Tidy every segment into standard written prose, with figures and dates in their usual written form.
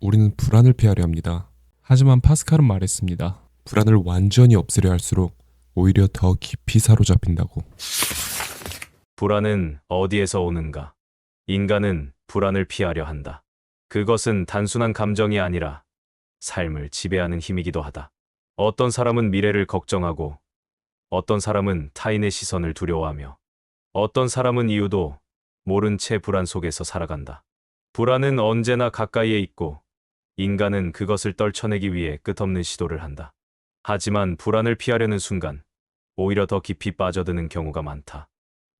우리는 불안을 피하려 합니다. 하지만 파스칼은 말했습니다. 불안을 완전히 없애려 할수록 오히려 더 깊이 사로잡힌다고. 불안은 어디에서 오는가? 인간은 불안을 피하려 한다. 그것은 단순한 감정이 아니라 삶을 지배하는 힘이기도 하다. 어떤 사람은 미래를 걱정하고, 어떤 사람은 타인의 시선을 두려워하며, 어떤 사람은 이유도 모른 채 불안 속에서 살아간다. 불안은 언제나 가까이에 있고, 인간은 그것을 떨쳐내기 위해 끝없는 시도를 한다. 하지만 불안을 피하려는 순간, 오히려 더 깊이 빠져드는 경우가 많다.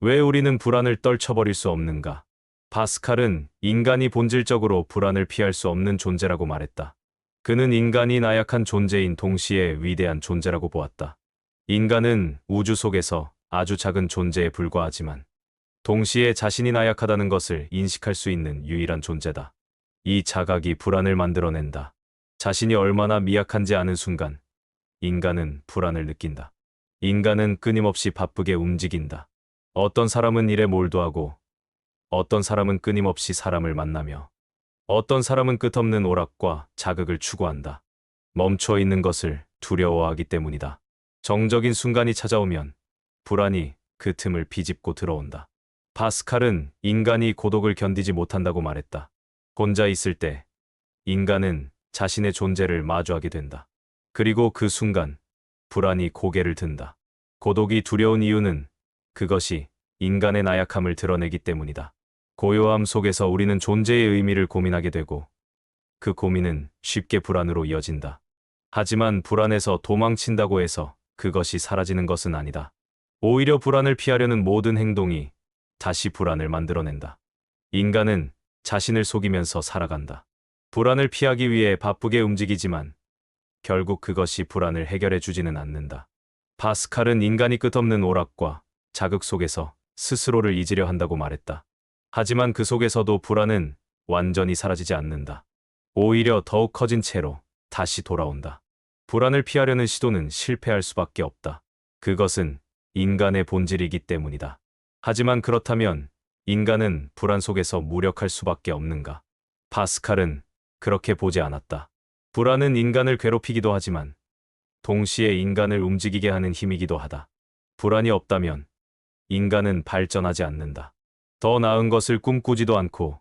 왜 우리는 불안을 떨쳐버릴 수 없는가? 파스칼은 인간이 본질적으로 불안을 피할 수 없는 존재라고 말했다. 그는 인간이 나약한 존재인 동시에 위대한 존재라고 보았다. 인간은 우주 속에서 아주 작은 존재에 불과하지만 동시에 자신이 나약하다는 것을 인식할 수 있는 유일한 존재다. 이 자각이 불안을 만들어낸다. 자신이 얼마나 미약한지 아는 순간 인간은 불안을 느낀다. 인간은 끊임없이 바쁘게 움직인다. 어떤 사람은 일에 몰두하고, 어떤 사람은 끊임없이 사람을 만나며, 어떤 사람은 끝없는 오락과 자극을 추구한다. 멈춰 있는 것을 두려워하기 때문이다. 정적인 순간이 찾아오면 불안이 그 틈을 비집고 들어온다. 파스칼은 인간이 고독을 견디지 못한다고 말했다. 혼자 있을 때 인간은 자신의 존재를 마주하게 된다. 그리고 그 순간 불안이 고개를 든다. 고독이 두려운 이유는 그것이 인간의 나약함을 드러내기 때문이다. 고요함 속에서 우리는 존재의 의미를 고민하게 되고 그 고민은 쉽게 불안으로 이어진다. 하지만 불안에서 도망친다고 해서 그것이 사라지는 것은 아니다. 오히려 불안을 피하려는 모든 행동이 다시 불안을 만들어낸다. 인간은 자신을 속이면서 살아간다. 불안을 피하기 위해 바쁘게 움직이지만 결국 그것이 불안을 해결해 주지는 않는다. 파스칼은 인간이 끝없는 오락과 자극 속에서 스스로를 잊으려 한다고 말했다. 하지만 그 속에서도 불안은 완전히 사라지지 않는다. 오히려 더욱 커진 채로 다시 돌아온다. 불안을 피하려는 시도는 실패할 수밖에 없다. 그것은 인간의 본질이기 때문이다. 하지만 그렇다면 인간은 불안 속에서 무력할 수밖에 없는가? 파스칼은 그렇게 보지 않았다. 불안은 인간을 괴롭히기도 하지만 동시에 인간을 움직이게 하는 힘이기도 하다. 불안이 없다면 인간은 발전하지 않는다. 더 나은 것을 꿈꾸지도 않고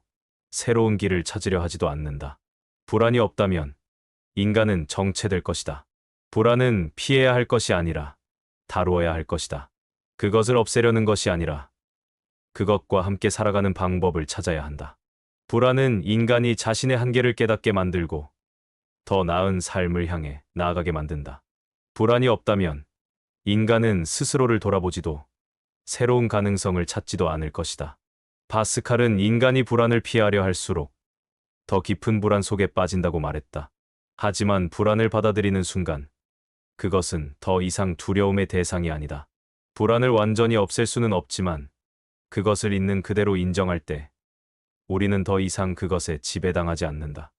새로운 길을 찾으려 하지도 않는다. 불안이 없다면 인간은 정체될 것이다. 불안은 피해야 할 것이 아니라 다루어야 할 것이다. 그것을 없애려는 것이 아니라 그것과 함께 살아가는 방법을 찾아야 한다. 불안은 인간이 자신의 한계를 깨닫게 만들고 더 나은 삶을 향해 나아가게 만든다. 불안이 없다면 인간은 스스로를 돌아보지도 새로운 가능성을 찾지도 않을 것이다. 파스칼은 인간이 불안을 피하려 할수록 더 깊은 불안 속에 빠진다고 말했다. 하지만 불안을 받아들이는 순간 그것은 더 이상 두려움의 대상이 아니다. 불안을 완전히 없앨 수는 없지만 그것을 있는 그대로 인정할 때 우리는 더 이상 그것에 지배당하지 않는다.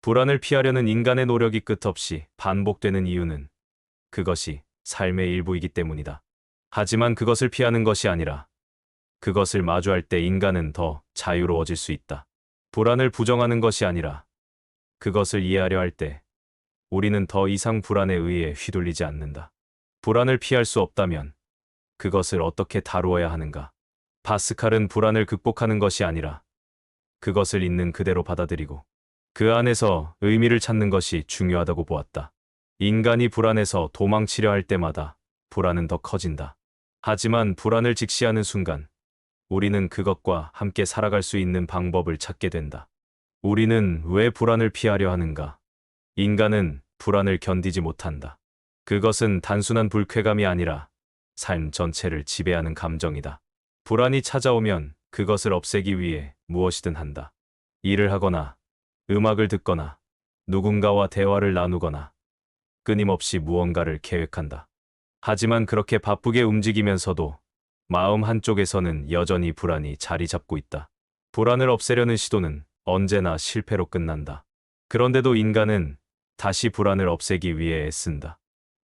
불안을 피하려는 인간의 노력이 끝없이 반복되는 이유는 그것이 삶의 일부이기 때문이다. 하지만 그것을 피하는 것이 아니라 그것을 마주할 때 인간은 더 자유로워질 수 있다. 불안을 부정하는 것이 아니라 그것을 이해하려 할 때 우리는 더 이상 불안에 의해 휘둘리지 않는다. 불안을 피할 수 없다면 그것을 어떻게 다루어야 하는가? 파스칼은 불안을 극복하는 것이 아니라 그것을 있는 그대로 받아들이고 그 안에서 의미를 찾는 것이 중요하다고 보았다. 인간이 불안에서 도망치려 할 때마다 불안은 더 커진다. 하지만 불안을 직시하는 순간 우리는 그것과 함께 살아갈 수 있는 방법을 찾게 된다. 우리는 왜 불안을 피하려 하는가? 인간은 불안을 견디지 못한다. 그것은 단순한 불쾌감이 아니라 삶 전체를 지배하는 감정이다. 불안이 찾아오면 그것을 없애기 위해 무엇이든 한다. 일을 하거나, 음악을 듣거나, 누군가와 대화를 나누거나, 끊임없이 무언가를 계획한다. 하지만 그렇게 바쁘게 움직이면서도 마음 한쪽에서는 여전히 불안이 자리 잡고 있다. 불안을 없애려는 시도는 언제나 실패로 끝난다. 그런데도 인간은 다시 불안을 없애기 위해 애쓴다.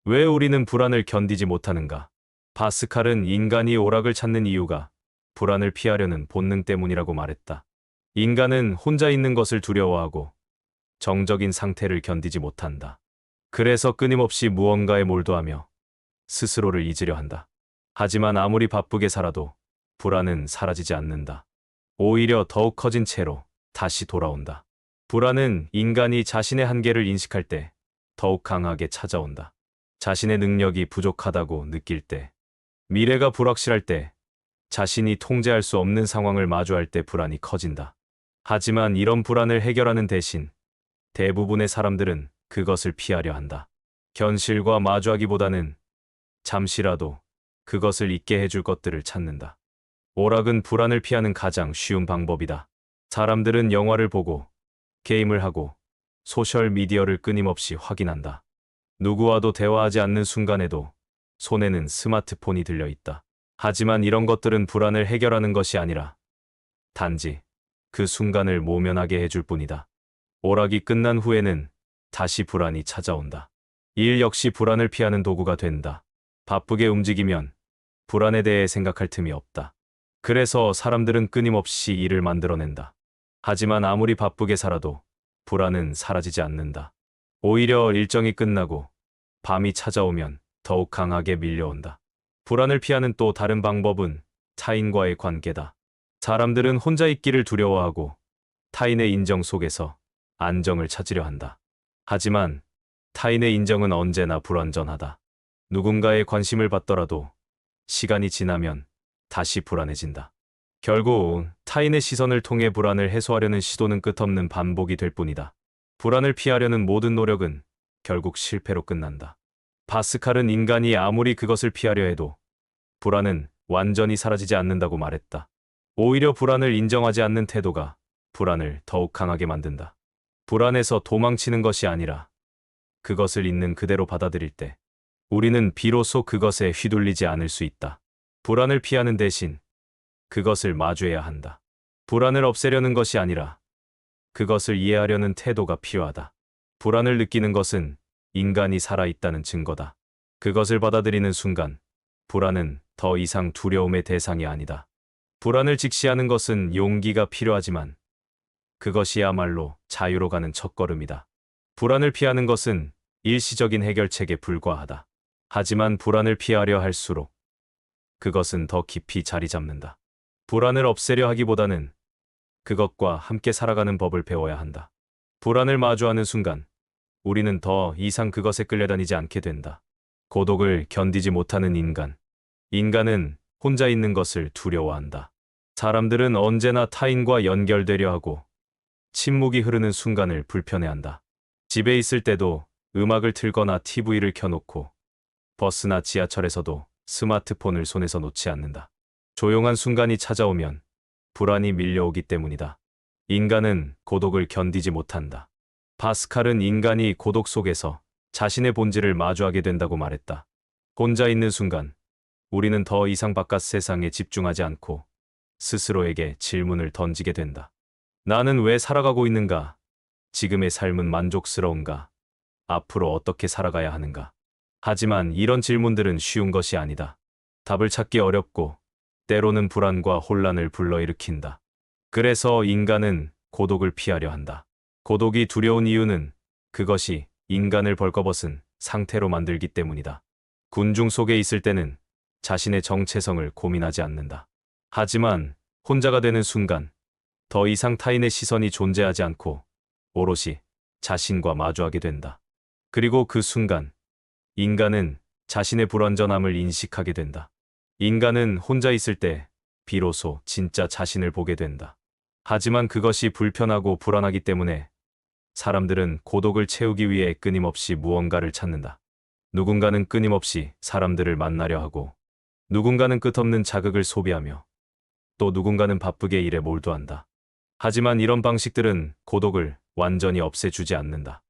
왜 우리는 불안을 견디지 못하는가? 파스칼은 인간이 오락을 찾는 이유가 불안을 피하려는 본능 때문이라고 말했다. 인간은 혼자 있는 것을 두려워하고 정적인 상태를 견디지 못한다. 그래서 끊임없이 무언가에 몰두하며 스스로를 잊으려 한다. 하지만 아무리 바쁘게 살아도 불안은 사라지지 않는다. 오히려 더욱 커진 채로 다시 돌아온다. 불안은 인간이 자신의 한계를 인식할 때 더욱 강하게 찾아온다. 자신의 능력이 부족하다고 느낄 때, 미래가 불확실할 때, 자신이 통제할 수 없는 상황을 마주할 때 불안이 커진다. 하지만 이런 불안을 해결하는 대신 대부분의 사람들은 그것을 피하려 한다. 현실과 마주하기보다는 잠시라도 그것을 잊게 해줄 것들을 찾는다. 오락은 불안을 피하는 가장 쉬운 방법이다. 사람들은 영화를 보고, 게임을 하고, 소셜미디어를 끊임없이 확인한다. 누구와도 대화하지 않는 순간에도 손에는 스마트폰이 들려 있다. 하지만 이런 것들은 불안을 해결하는 것이 아니라 단지 그 순간을 모면하게 해줄 뿐이다. 오락이 끝난 후에는 다시 불안이 찾아온다. 일 역시 불안을 피하는 도구가 된다. 바쁘게 움직이면 불안에 대해 생각할 틈이 없다. 그래서 사람들은 끊임없이 일을 만들어낸다. 하지만 아무리 바쁘게 살아도 불안은 사라지지 않는다. 오히려 일정이 끝나고 밤이 찾아오면 더욱 강하게 밀려온다. 불안을 피하는 또 다른 방법은 타인과의 관계다. 사람들은 혼자 있기를 두려워하고 타인의 인정 속에서 안정을 찾으려 한다. 하지만 타인의 인정은 언제나 불완전하다. 누군가의 관심을 받더라도 시간이 지나면 다시 불안해진다. 결국 타인의 시선을 통해 불안을 해소하려는 시도는 끝없는 반복이 될 뿐이다. 불안을 피하려는 모든 노력은 결국 실패로 끝난다. 파스칼은 인간이 아무리 그것을 피하려 해도 불안은 완전히 사라지지 않는다고 말했다. 오히려 불안을 인정하지 않는 태도가 불안을 더욱 강하게 만든다. 불안에서 도망치는 것이 아니라 그것을 있는 그대로 받아들일 때 우리는 비로소 그것에 휘둘리지 않을 수 있다. 불안을 피하는 대신 그것을 마주해야 한다. 불안을 없애려는 것이 아니라 그것을 이해하려는 태도가 필요하다. 불안을 느끼는 것은 인간이 살아있다는 증거다. 그것을 받아들이는 순간 불안은 더 이상 두려움의 대상이 아니다. 불안을 직시하는 것은 용기가 필요하지만 그것이야말로 자유로 가는 첫걸음이다. 불안을 피하는 것은 일시적인 해결책에 불과하다. 하지만 불안을 피하려 할수록 그것은 더 깊이 자리 잡는다. 불안을 없애려 하기보다는 그것과 함께 살아가는 법을 배워야 한다. 불안을 마주하는 순간 우리는 더 이상 그것에 끌려다니지 않게 된다. 고독을 견디지 못하는 인간. 인간은 혼자 있는 것을 두려워한다. 사람들은 언제나 타인과 연결되려 하고 침묵이 흐르는 순간을 불편해한다. 집에 있을 때도 음악을 틀거나 TV를 켜놓고 버스나 지하철에서도 스마트폰을 손에서 놓지 않는다. 조용한 순간이 찾아오면 불안이 밀려오기 때문이다. 인간은 고독을 견디지 못한다. 파스칼은 인간이 고독 속에서 자신의 본질을 마주하게 된다고 말했다. 혼자 있는 순간 우리는 더 이상 바깥 세상에 집중하지 않고 스스로에게 질문을 던지게 된다. 나는 왜 살아가고 있는가? 지금의 삶은 만족스러운가? 앞으로 어떻게 살아가야 하는가? 하지만 이런 질문들은 쉬운 것이 아니다. 답을 찾기 어렵고 때로는 불안과 혼란을 불러일으킨다. 그래서 인간은 고독을 피하려 한다. 고독이 두려운 이유는 그것이 인간을 벌거벗은 상태로 만들기 때문이다. 군중 속에 있을 때는 자신의 정체성을 고민하지 않는다. 하지만 혼자가 되는 순간 더 이상 타인의 시선이 존재하지 않고 오롯이 자신과 마주하게 된다. 그리고 그 순간 인간은 자신의 불완전함을 인식하게 된다. 인간은 혼자 있을 때 비로소 진짜 자신을 보게 된다. 하지만 그것이 불편하고 불안하기 때문에 사람들은 고독을 채우기 위해 끊임없이 무언가를 찾는다. 누군가는 끊임없이 사람들을 만나려 하고 누군가는 끝없는 자극을 소비하며 또 누군가는 바쁘게 일에 몰두한다. 하지만 이런 방식들은 고독을 완전히 없애주지 않는다.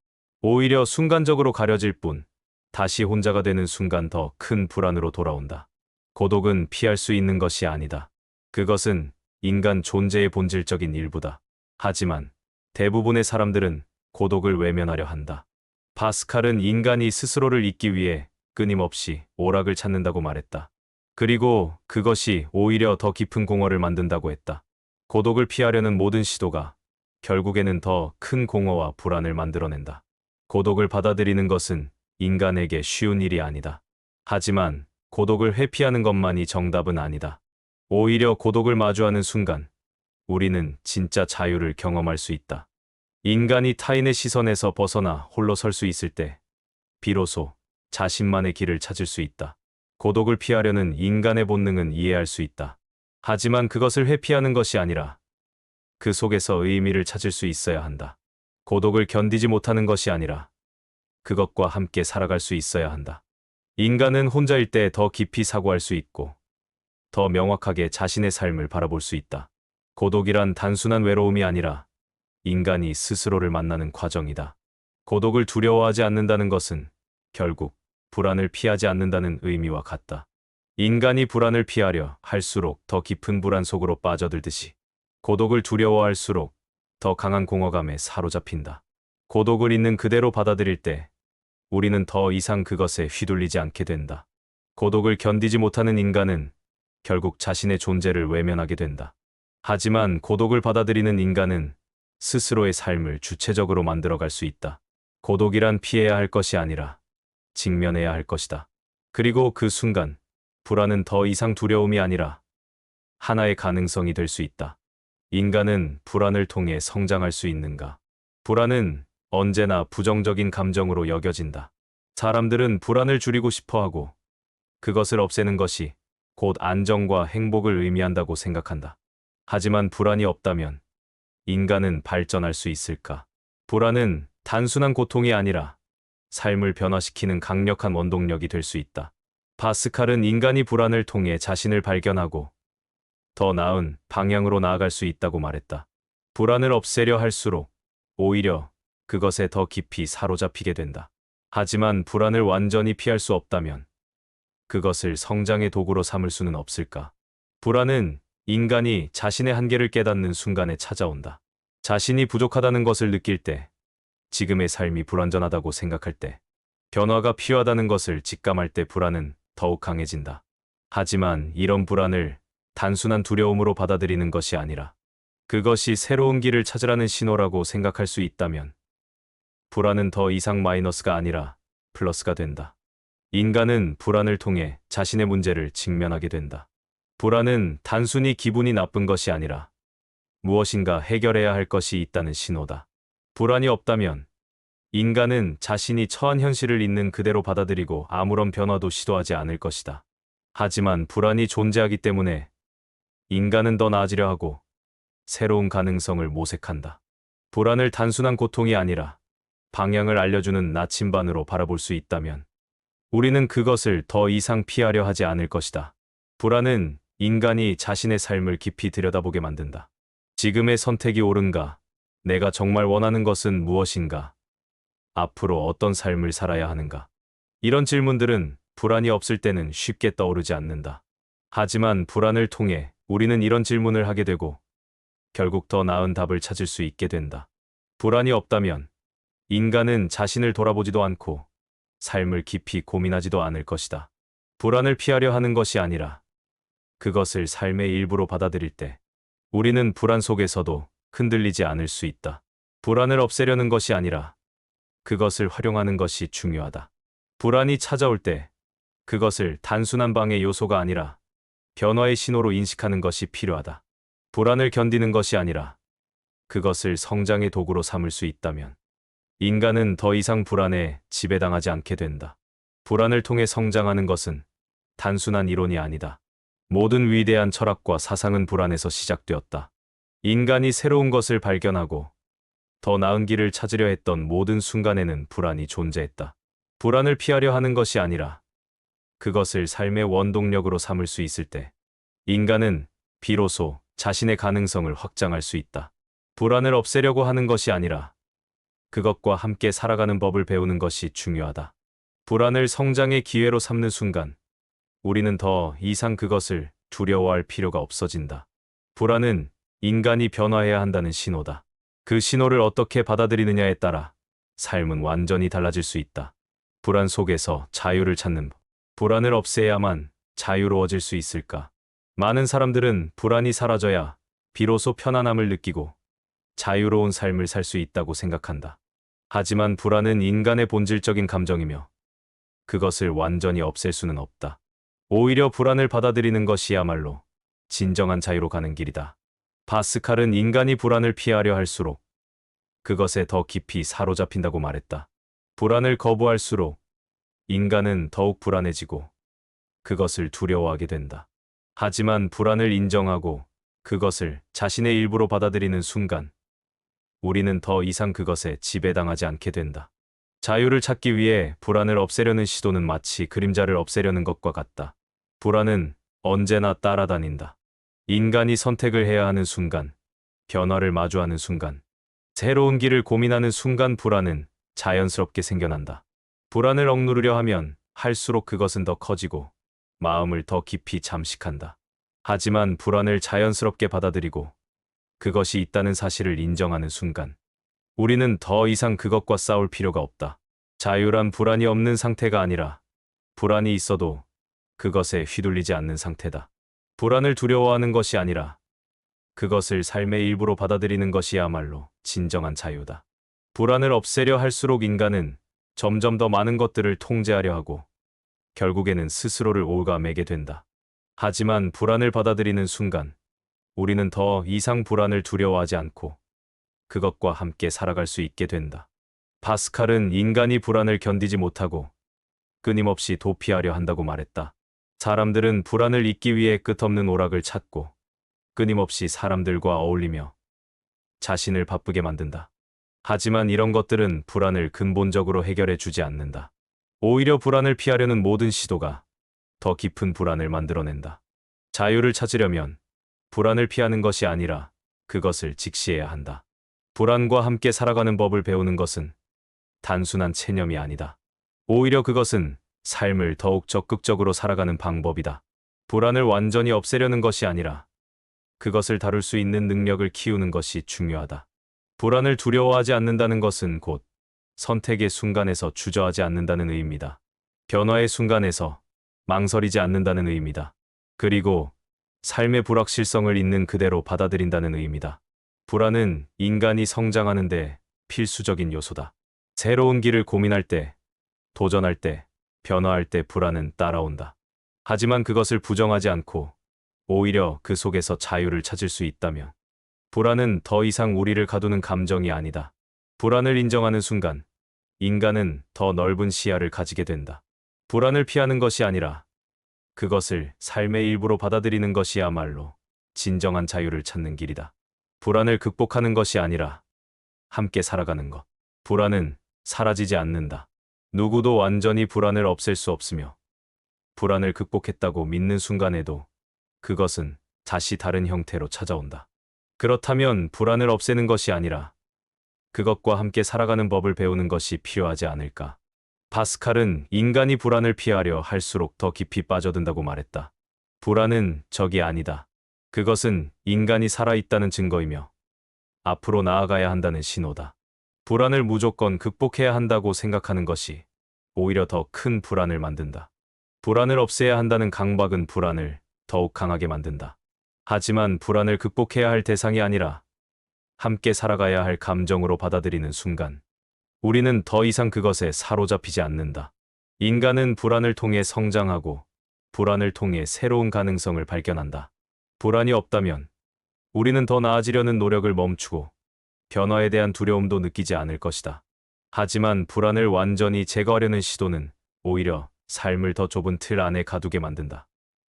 오히려 순간적으로 가려질 뿐 다시 혼자가 되는 순간 더 큰 불안으로 돌아온다. 고독은 피할 수 있는 것이 아니다. 그것은 인간 존재의 본질적인 일부다. 하지만 대부분의 사람들은 고독을 외면하려 한다. 파스칼은 인간이 스스로를 잊기 위해 끊임없이 오락을 찾는다고 말했다. 그리고 그것이 오히려 더 깊은 공허를 만든다고 했다. 고독을 피하려는 모든 시도가 결국에는 더 큰 공허와 불안을 만들어낸다. 고독을 받아들이는 것은 인간에게 쉬운 일이 아니다. 하지만 고독을 회피하는 것만이 정답은 아니다. 오히려 고독을 마주하는 순간 우리는 진짜 자유를 경험할 수 있다. 인간이 타인의 시선에서 벗어나 홀로 설 수 있을 때 비로소 자신만의 길을 찾을 수 있다. 고독을 피하려는 인간의 본능은 이해할 수 있다. 하지만 그것을 회피하는 것이 아니라 그 속에서 의미를 찾을 수 있어야 한다. 고독을 견디지 못하는 것이 아니라 그것과 함께 살아갈 수 있어야 한다. 인간은 혼자일 때 더 깊이 사고할 수 있고 더 명확하게 자신의 삶을 바라볼 수 있다. 고독이란 단순한 외로움이 아니라 인간이 스스로를 만나는 과정이다. 고독을 두려워하지 않는다는 것은 결국 불안을 피하지 않는다는 의미와 같다. 인간이 불안을 피하려 할수록 더 깊은 불안 속으로 빠져들듯이 고독을 두려워할수록 더 강한 공허감에 사로잡힌다. 고독을 있는 그대로 받아들일 때 우리는 더 이상 그것에 휘둘리지 않게 된다. 고독을 견디지 못하는 인간은 결국 자신의 존재를 외면하게 된다. 하지만 고독을 받아들이는 인간은 스스로의 삶을 주체적으로 만들어갈 수 있다. 고독이란 피해야 할 것이 아니라 직면해야 할 것이다. 그리고 그 순간 불안은 더 이상 두려움이 아니라 하나의 가능성이 될 수 있다. 인간은 불안을 통해 성장할 수 있는가? 불안은 언제나 부정적인 감정으로 여겨진다. 사람들은 불안을 줄이고 싶어 하고 그것을 없애는 것이 곧 안정과 행복을 의미한다고 생각한다. 하지만 불안이 없다면 인간은 발전할 수 있을까? 불안은 단순한 고통이 아니라 삶을 변화시키는 강력한 원동력이 될 수 있다. 파스칼은 인간이 불안을 통해 자신을 발견하고 더 나은 방향으로 나아갈 수 있다고 말했다. 불안을 없애려 할수록 오히려 그것에 더 깊이 사로잡히게 된다. 하지만 불안을 완전히 피할 수 없다면 그것을 성장의 도구로 삼을 수는 없을까? 불안은 인간이 자신의 한계를 깨닫는 순간에 찾아온다. 자신이 부족하다는 것을 느낄 때, 지금의 삶이 불완전하다고 생각할 때, 변화가 필요하다는 것을 직감할 때 불안은 더욱 강해진다. 하지만 이런 불안을 단순한 두려움으로 받아들이는 것이 아니라 그것이 새로운 길을 찾으라는 신호라고 생각할 수 있다면 불안은 더 이상 마이너스가 아니라 플러스가 된다. 인간은 불안을 통해 자신의 문제를 직면하게 된다. 불안은 단순히 기분이 나쁜 것이 아니라 무엇인가 해결해야 할 것이 있다는 신호다. 불안이 없다면 인간은 자신이 처한 현실을 있는 그대로 받아들이고 아무런 변화도 시도하지 않을 것이다. 하지만 불안이 존재하기 때문에 인간은 더 나아지려 하고 새로운 가능성을 모색한다. 불안을 단순한 고통이 아니라 방향을 알려주는 나침반으로 바라볼 수 있다면 우리는 그것을 더 이상 피하려 하지 않을 것이다. 불안은 인간이 자신의 삶을 깊이 들여다보게 만든다. 지금의 선택이 옳은가? 내가 정말 원하는 것은 무엇인가? 앞으로 어떤 삶을 살아야 하는가? 이런 질문들은 불안이 없을 때는 쉽게 떠오르지 않는다. 하지만 불안을 통해 우리는 이런 질문을 하게 되고 결국 더 나은 답을 찾을 수 있게 된다. 불안이 없다면 인간은 자신을 돌아보지도 않고 삶을 깊이 고민하지도 않을 것이다. 불안을 피하려 하는 것이 아니라 그것을 삶의 일부로 받아들일 때 우리는 불안 속에서도 흔들리지 않을 수 있다. 불안을 없애려는 것이 아니라 그것을 활용하는 것이 중요하다. 불안이 찾아올 때 그것을 단순한 방해 요소가 아니라 변화의 신호로 인식하는 것이 필요하다. 불안을 견디는 것이 아니라 그것을 성장의 도구로 삼을 수 있다면 인간은 더 이상 불안에 지배당하지 않게 된다. 불안을 통해 성장하는 것은 단순한 이론이 아니다. 모든 위대한 철학과 사상은 불안에서 시작되었다. 인간이 새로운 것을 발견하고 더 나은 길을 찾으려 했던 모든 순간에는 불안이 존재했다. 불안을 피하려 하는 것이 아니라 그것을 삶의 원동력으로 삼을 수 있을 때 인간은 비로소 자신의 가능성을 확장할 수 있다. 불안을 없애려고 하는 것이 아니라 그것과 함께 살아가는 법을 배우는 것이 중요하다. 불안을 성장의 기회로 삼는 순간 우리는 더 이상 그것을 두려워할 필요가 없어진다. 불안은 인간이 변화해야 한다는 신호다. 그 신호를 어떻게 받아들이느냐에 따라 삶은 완전히 달라질 수 있다. 불안 속에서 자유를 찾는 법. 불안을 없애야만 자유로워질 수 있을까? 많은 사람들은 불안이 사라져야 비로소 편안함을 느끼고 자유로운 삶을 살 수 있다고 생각한다. 하지만 불안은 인간의 본질적인 감정이며 그것을 완전히 없앨 수는 없다. 오히려 불안을 받아들이는 것이야말로 진정한 자유로 가는 길이다. 파스칼은 인간이 불안을 피하려 할수록 그것에 더 깊이 사로잡힌다고 말했다. 불안을 거부할수록 인간은 더욱 불안해지고 그것을 두려워하게 된다. 하지만 불안을 인정하고 그것을 자신의 일부로 받아들이는 순간 우리는 더 이상 그것에 지배당하지 않게 된다. 자유를 찾기 위해 불안을 없애려는 시도는 마치 그림자를 없애려는 것과 같다. 불안은 언제나 따라다닌다. 인간이 선택을 해야 하는 순간, 변화를 마주하는 순간, 새로운 길을 고민하는 순간 불안은 자연스럽게 생겨난다. 불안을 억누르려 하면 할수록 그것은 더 커지고 마음을 더 깊이 잠식한다. 하지만 불안을 자연스럽게 받아들이고 그것이 있다는 사실을 인정하는 순간 우리는 더 이상 그것과 싸울 필요가 없다. 자유란 불안이 없는 상태가 아니라 불안이 있어도 그것에 휘둘리지 않는 상태다. 불안을 두려워하는 것이 아니라 그것을 삶의 일부로 받아들이는 것이야말로 진정한 자유다. 불안을 없애려 할수록 인간은 점점 더 많은 것들을 통제하려 하고 결국에는 스스로를 올가매게 된다. 하지만 불안을 받아들이는 순간 우리는 더 이상 불안을 두려워하지 않고 그것과 함께 살아갈 수 있게 된다. 파스칼은 인간이 불안을 견디지 못하고 끊임없이 도피하려 한다고 말했다. 사람들은 불안을 잊기 위해 끝없는 오락을 찾고 끊임없이 사람들과 어울리며 자신을 바쁘게 만든다. 하지만 이런 것들은 불안을 근본적으로 해결해 주지 않는다. 오히려 불안을 피하려는 모든 시도가 더 깊은 불안을 만들어낸다. 자유를 찾으려면 불안을 피하는 것이 아니라 그것을 직시해야 한다. 불안과 함께 살아가는 법을 배우는 것은 단순한 체념이 아니다. 오히려 그것은 삶을 더욱 적극적으로 살아가는 방법이다. 불안을 완전히 없애려는 것이 아니라 그것을 다룰 수 있는 능력을 키우는 것이 중요하다. 불안을 두려워하지 않는다는 것은 곧 선택의 순간에서 주저하지 않는다는 의미입니다. 변화의 순간에서 망설이지 않는다는 의미다. 그리고 삶의 불확실성을 있는 그대로 받아들인다는 의미다. 불안은 인간이 성장하는 데 필수적인 요소다. 새로운 길을 고민할 때, 도전할 때, 변화할 때 불안은 따라온다. 하지만 그것을 부정하지 않고 오히려 그 속에서 자유를 찾을 수 있다면 불안은 더 이상 우리를 가두는 감정이 아니다. 불안을 인정하는 순간 인간은 더 넓은 시야를 가지게 된다. 불안을 피하는 것이 아니라 그것을 삶의 일부로 받아들이는 것이야말로 진정한 자유를 찾는 길이다. 불안을 극복하는 것이 아니라 함께 살아가는 것. 불안은 사라지지 않는다. 누구도 완전히 불안을 없앨 수 없으며 불안을 극복했다고 믿는 순간에도 그것은 다시 다른 형태로 찾아온다. 그렇다면 불안을 없애는 것이 아니라 그것과 함께 살아가는 법을 배우는 것이 필요하지 않을까? 파스칼은 인간이 불안을 피하려 할수록 더 깊이 빠져든다고 말했다. 불안은 적이 아니다. 그것은 인간이 살아있다는 증거이며 앞으로 나아가야 한다는 신호다. 불안을 무조건 극복해야 한다고 생각하는 것이 오히려 더 큰 불안을 만든다. 불안을 없애야 한다는 강박은 불안을 더욱 강하게 만든다. 하지만 불안을 극복해야 할 대상이 아니라 함께 살아가야 할 감정으로 받아들이는 순간 우리는 더 이상 그것에 사로잡히지 않는다. 인간은 불안을 통해 성장하고 불안을 통해 새로운 가능성을 발견한다. 불안이 없다면 우리는 더 나아지려는 노력을 멈추고 변화에 대한 두려움도 느끼지 않을 것이다. 하지만 불안을 완전히 제거하려는 시도는 오히려 삶을 더 좁은 틀 안에 가두게 만든다.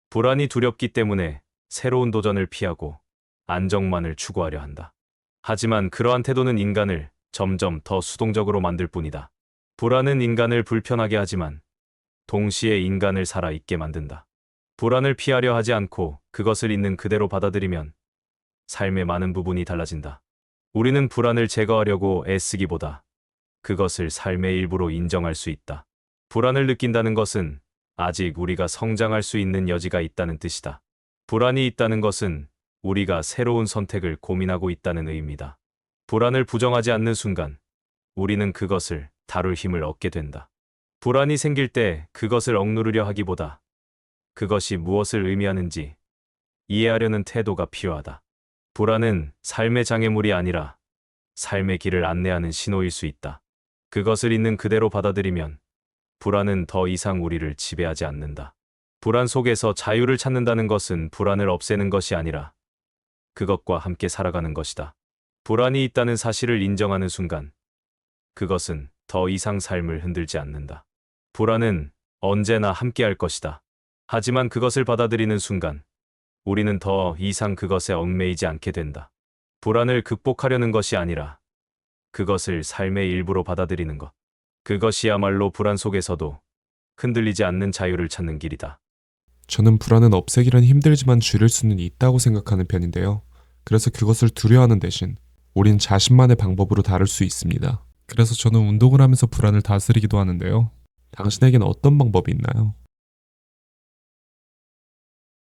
불안이 두렵기 때문에 새로운 도전을 피하고 안정만을 추구하려 한다. 하지만 그러한 태도는 인간을 점점 더 수동적으로 만들 뿐이다. 불안은 인간을 불편하게 하지만 동시에 인간을 살아있게 만든다. 불안을 피하려 하지 않고 그것을 있는 그대로 받아들이면 삶의 많은 부분이 달라진다. 우리는 불안을 제거하려고 애쓰기보다 그것을 삶의 일부로 인정할 수 있다. 불안을 느낀다는 것은 아직 우리가 성장할 수 있는 여지가 있다는 뜻이다. 불안이 있다는 것은 우리가 새로운 선택을 고민하고 있다는 의미다. 불안을 부정하지 않는 순간 우리는 그것을 다룰 힘을 얻게 된다. 불안이 생길 때 그것을 억누르려 하기보다 그것이 무엇을 의미하는지 이해하려는 태도가 필요하다. 불안은 삶의 장애물이 아니라 삶의 길을 안내하는 신호일 수 있다. 그것을 있는 그대로 받아들이면 불안은 더 이상 우리를 지배하지 않는다. 불안 속에서 자유를 찾는다는 것은 불안을 없애는 것이 아니라 그것과 함께 살아가는 것이다. 불안이 있다는 사실을 인정하는 순간 그것은 더 이상 삶을 흔들지 않는다. 불안은 언제나 함께할 것이다. 하지만 그것을 받아들이는 순간 우리는 더 이상 그것에 얽매이지 않게 된다. 불안을 극복하려는 것이 아니라 그것을 삶의 일부로 받아들이는 것. 그것이야말로 불안 속에서도 흔들리지 않는 자유를 찾는 길이다. 저는 불안은 없애기란 힘들지만 줄일 수는 있다고 생각하는 편인데요. 그래서 그것을 두려워하는 대신 우린 자신만의 방법으로 다룰 수 있습니다. 그래서 저는 운동을 하면서 불안을 다스리기도 하는데요. 당신에겐 어떤 방법이 있나요?